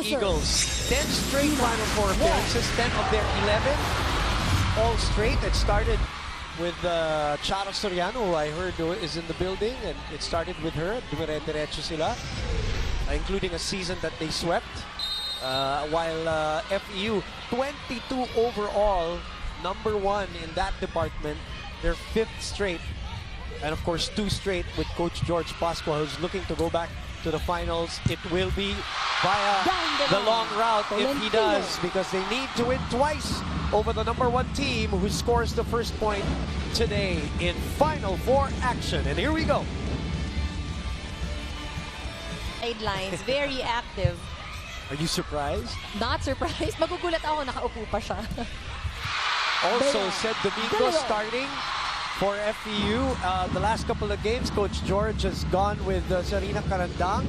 Eagles, 10 straight Final Four appearances, 10 of their 11, all straight. It started with Charo Soriano, who I heard is in the building, and it started with her. Dire-diretso sila, including a season that they swept. While FEU, 22 overall, #1 in that department, their 5th straight. And of course, 2 straight with Coach George Pascua, who's looking to go back to the finals. It will be via the long route if he does, because they need to win twice over the #1 team, who scores the first point today in Final Four action. And here we go. Sidelines, very active. Are you surprised? Not surprised. Magugulat ako, nakaupo pa siya. Also, said Domingo starting for FEU. The last couple of games, Coach George has gone with Sarina Carandang.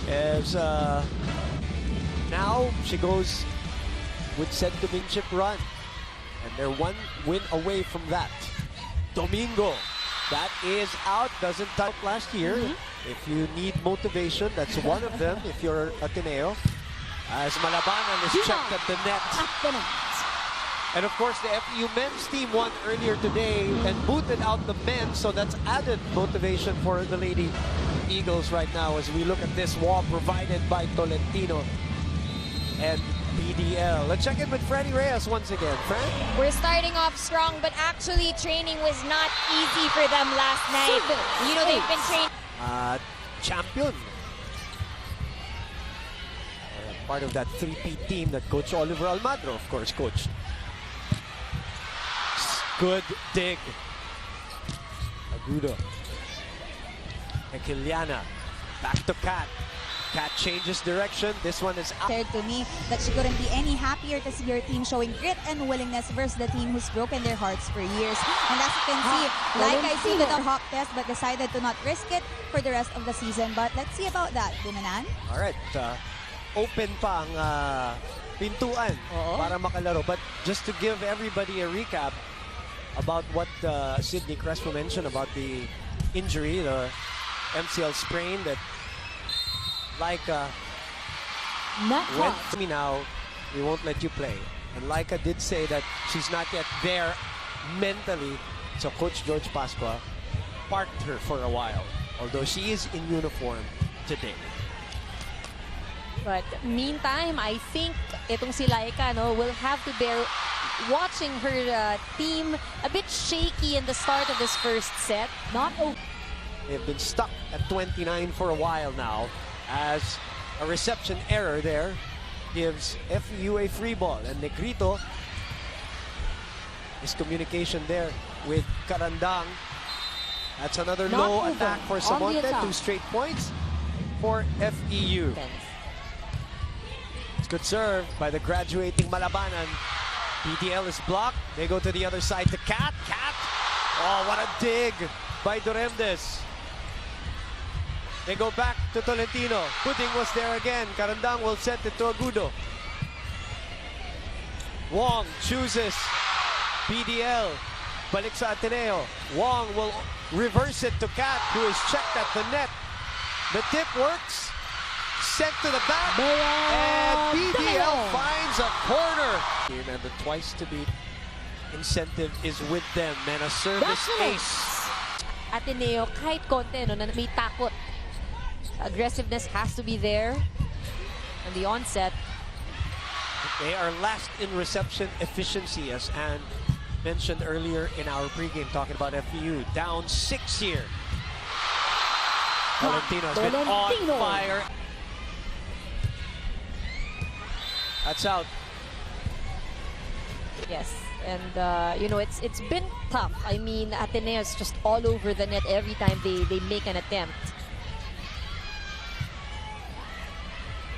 As now she goes with said Dominchip run. And they're 1 win away from that. Domingo, that is out. Doesn't touch last year. If you need motivation, that's one of them if you're Ateneo. As Malabanan is checked at the net. And of course, the FEU men's team won earlier today and booted out the men, so that's added motivation for the Lady Eagles right now as we look at this wall provided by Tolentino and BDL. Let's check in with Freddy Reyes once again. Fred? We're starting off strong, but actually training was not easy for them last night. You know, they've been training. Champion. Part of that 3P team that Coach Oliver Almagro, of course, coached. Good dig. Agudo. Ekiliana. Back to Kat. Kat changes direction. This one is out. To me that she couldn't be any happier to see her team showing grit and willingness versus the team who's broken their hearts for years. And as you can see, like I see with a hawk test, but decided to not risk it for the rest of the season. But let's see about that, Dumanan. All right. Open pa ang pintuan para makalaro. But just to give everybody a recap about what Sydney Crespo mentioned about the injury, the MCL sprain that Laika went to me now, we won't let you play. And Laika did say that she's not yet there mentally, so Coach George Pascua parked her for a while, although she is in uniform today. But meantime, I think itong si Laika will have to bear watching her team a bit shaky in the start of this first set. They've been stuck at 29 for a while now, as a reception error there gives FEU a free ball. And Negrito, miscommunication there with Carandang. That's another low attack for Samonte. 2 straight points for FEU. It's good serve by the graduating Malabanan. BDL is blocked. They go to the other side to Kat. Kat! Oh, what a dig by Doremdes. They go back to Tolentino. Pudding was there again. Carandang will set it to Agudo. Wong chooses BDL. Balik sa Ateneo. Wong will reverse it to Kat, who is checked at the net. The tip works. Sent to the back. And BDL finds a corner. And the twice to beat incentive is with them. And a service ace. Ateneo, kahit konti, na may takot. Aggressiveness has to be there. And the onset. They are last in reception efficiency, as Anne mentioned earlier in our pregame, talking about FEU. Down 6 here. Tolentino has been on fire. That's out. Yes, and it's been tough. I mean, Ateneo is just all over the net every time they make an attempt.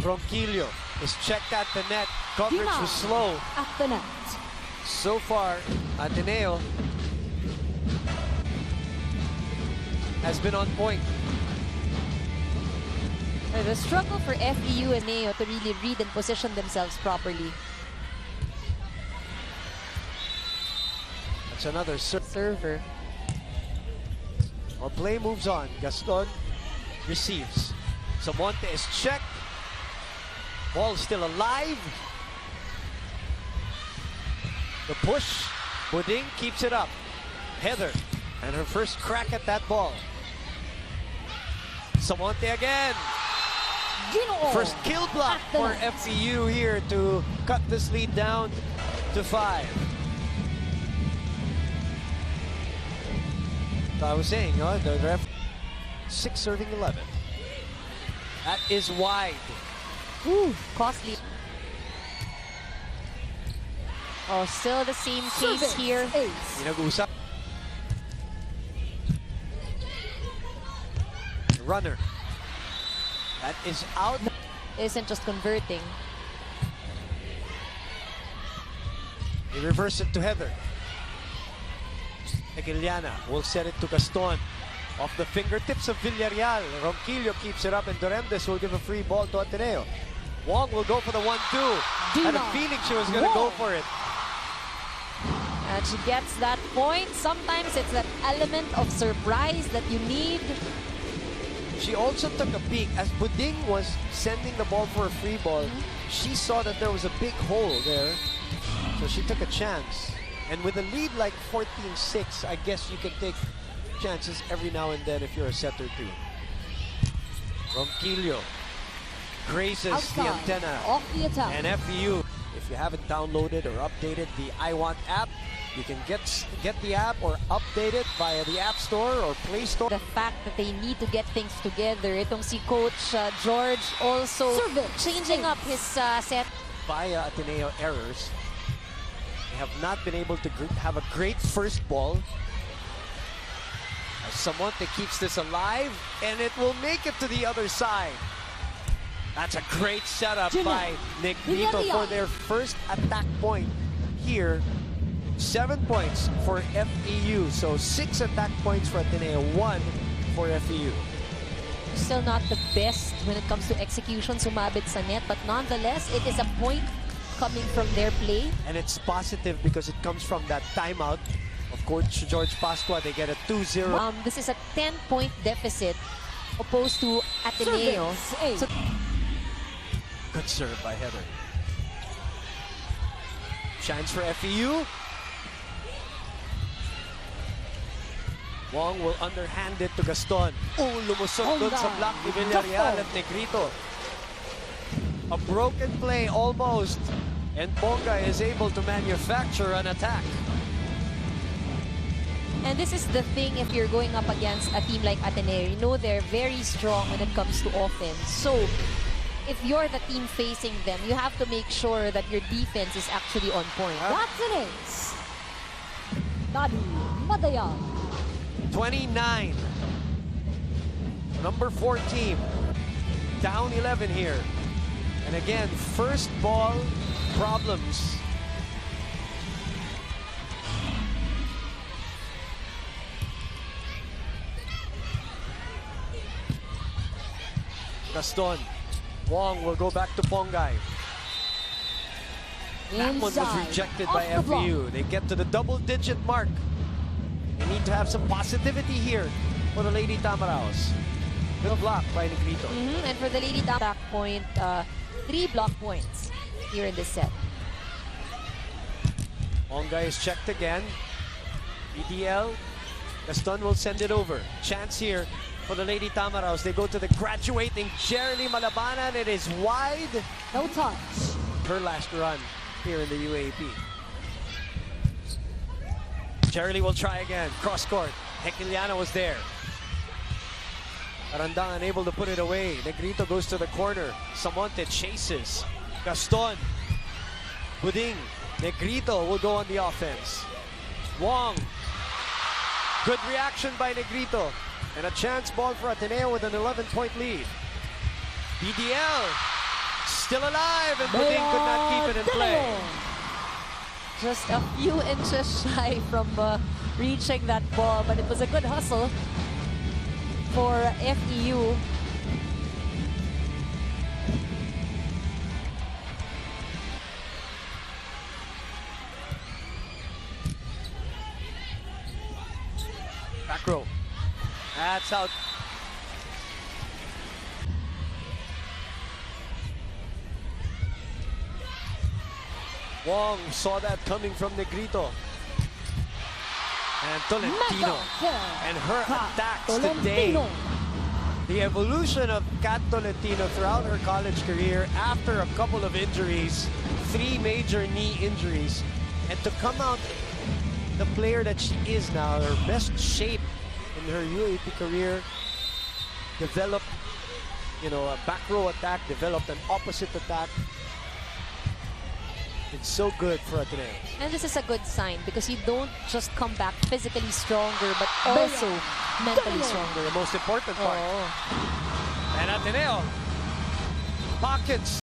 Ronquillo is checked at the net. Coverage was slow. So far, Ateneo has been on point. The struggle for FEU and Neo to really read and position themselves properly. That's another server. Well, play moves on. Gaston receives. Samonte is checked. Ball still alive. The push. Buding keeps it up. Heather and her first crack at that ball. Samonte again. First kill block for FEU here to cut this lead down to 5. So I was saying, the ref 6 serving 11. That is wide. Ooh, costly. Oh, still the same case here. Pinag-usap. Runner. That is out. Isn't just converting. They reverse it to Heather. Egiliana will set it to Gaston. Off the fingertips of Villarreal. Ronquillo keeps it up and Doremdes will give a free ball to Ateneo. Wong will go for the 1-2. Had a feeling she was going to go for it. And she gets that point. Sometimes it's that element of surprise that you need. She also took a peek. As Buding was sending the ball for a free ball, she saw that there was a big hole there. So she took a chance. And with a lead like 14-6, I guess you can take chances every now and then if you're a setter too. Ronquillo grazes the antenna. Off the attack. And FEU, if you haven't downloaded or updated the iWant app, you can get the app or update it via the App Store or Play Store. The fact that they need to get things together. Itong si Coach George also changing up his set. Via Ateneo errors, they have not been able to have a great first ball. As Samonte keeps this alive, and it will make it to the other side. That's a great setup by Negrito for their first attack point here. 7 points for FEU, so 6 attack points for Ateneo, 1 for FEU. Still not the best when it comes to execution, sumabit sa net, but nonetheless, it is a point coming from their play. And it's positive because it comes from that timeout of Coach George Pascua. They get a 2-0. This is a 10-point deficit opposed to Ateneo. So, good serve by Heather. Chance for FEU. Wong will underhand it to Gaston. Oh, lumusot dun sa block ni Villarreal at Negrito. A broken play almost. And Ponga is able to manufacture an attack. and this is the thing if you're going up against a team like Ateneo. You know they're very strong when it comes to offense. So, if you're the team facing them, you have to make sure that your defense is actually on point. That's an ace. Nadi Madaya. 29. Number 4 team. Down 11 here. And again, first ball problems. Gaston. Wong will go back to Pongay. That one was rejected by FEU. They get to the double-digit mark. They need to have some positivity here for the Lady Tamaraos. Good block by Negrito. And for the Lady Tamaraos point, 3 block points here in this set. Onga is checked again. BDL. Gaston will send it over. Chance here for the Lady Tamaraos. They go to the graduating Jeremy Malabanan. It is wide. No touch. Her last run here in the UAP. Jeremy will try again. Cross court. Hekiliana was there. Arandang unable to put it away. Negrito goes to the corner. Samonte chases. Gaston. Buding. Negrito will go on the offense. Wong. Good reaction by Negrito. And a chance ball for Ateneo with an 11-point lead. BDL still alive, and Buding could not keep it in play. Just a few inches shy from reaching that ball, but it was a good hustle for FEU. Back row. That's out. Wong saw that coming from Negrito. And Tolentino. And her attacks today. The evolution of Kat Tolentino throughout her college career after a couple of injuries, 3 major knee injuries, and to come out the player that she is now, her best shape in her UAP career, developed, you know, a back row attack, developed an opposite attack. It's so good for Ateneo. And this is a good sign because you don't just come back physically stronger but also mentally stronger. The most important part. Oh. And Ateneo pockets